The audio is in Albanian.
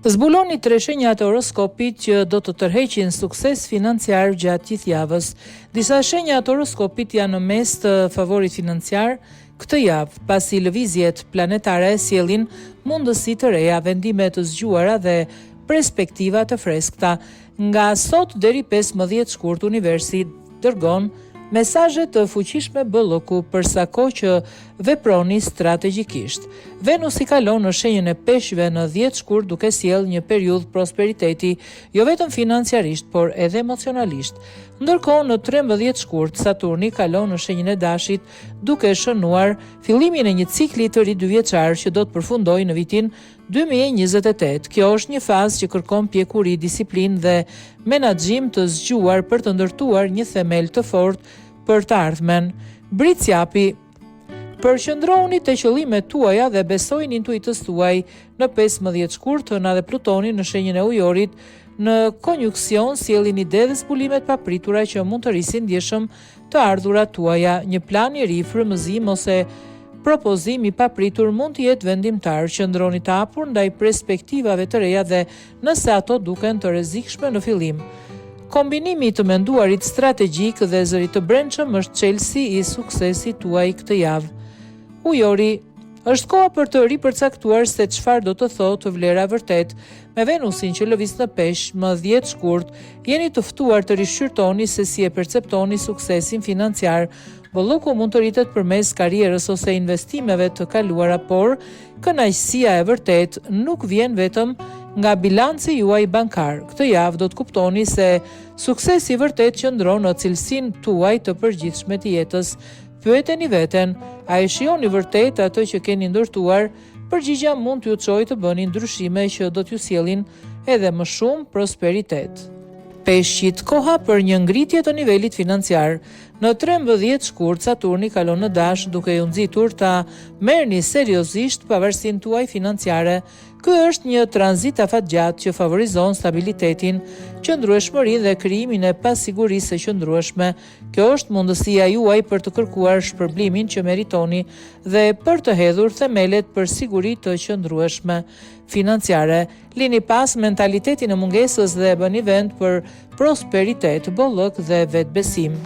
Zbuloni 3 shenjat e horoskopit që do të tërheqin sukses financiar gjatë gjithë javës. Disa shenja të horoskopit janë në mes të favorit financiar këtë javë, pasi lëvizjet planetare sjellin mundësi të reja, vendime të zgjuara dhe perspektiva të freskëta. Nga sot deri 15 shkurt universi dërgon mesazhe të fuqishme Bëllëku për sa kohë që veproni strategjikisht. Venus i kalon në shenjën e Peshqve në 10 shkurt duke sjellë një periudhë prosperiteti, jo vetëm financiarisht, por edhe emocionalisht. Ndërkohë në 13 shkurt Saturni kalon në shenjën e Dashit duke shënuar fillimin e një cikli të ri 2 vjeçar që do të përfundojë në vitin 2028. Kjo është një fazë që kërkon pjekuri, disiplinë dhe menaxhim të zgjuar për të ndërtuar një themel të fortë për të ardhmen. Britsjapi, përqendrohuni te qëllimet tuaja dhe besojini intuitës tuaj. Në 15 shkurt Hëna dhe Plutoni në shenjën e Ujorit në konjunksion sjellin ide dhe zbulimet papritura që mund të rrisin ndjeshëm të ardhurat tuaja. Një plan i ri, frymëzim ose propozim i papritur mund të jetë vendimtar. Qëndroni të hapur ndaj perspektivave të reja dhe nëse ato duken të rrezikshme në fillim. Kombinimi të menduarit strategjik dhe zërit të brendshëm është çelësi i suksesit tuaj këtë javë. Ujori, është koha për të ripërcaktuar se çfarë do të thotë vlera vërtet. Me Venusin që lëviz në Peshq më 10 shkurt, jeni të ftuar të rishqyrtoni se si e perceptoni suksesin financiar. Bëllëku mund të rritet përmes karrierës ose investimeve të kaluara, por kënaqësia e vërtet nuk vjen vetëm nga bilanci juaj bankar. Këtë javë do të kuptoni se suksesi vërtet qëndron në cilësinë tuaj të përgjithshme të jetës. Pyeteni veten, a e shihoni vërtet atë që keni ndërtuar? Përgjigjja mund t'ju çojë të bëni ndryshime që do t'ju sjellin edhe më shumë prosperitet. Peshqit, koha për një ngritje të nivelit financiar. Në 13 shkurt Saturni kalon në Dash duke ju nxitur ta merrni seriozisht pavarësinë tuaj financiare. Ky është një tranzit afatgjatë që favorizon stabilitetin, qëndrueshmërinë dhe krijimin e pasigurisë së qëndrueshme. Kjo është mundësia juaj për të kërkuar shpërblimin që meritoni dhe për të hedhur themelet për siguri të qëndrueshme financiare. Lini pas mentalitetin e mungesës dhe bëni vend për prosperitet, bollëk dhe vetbesim.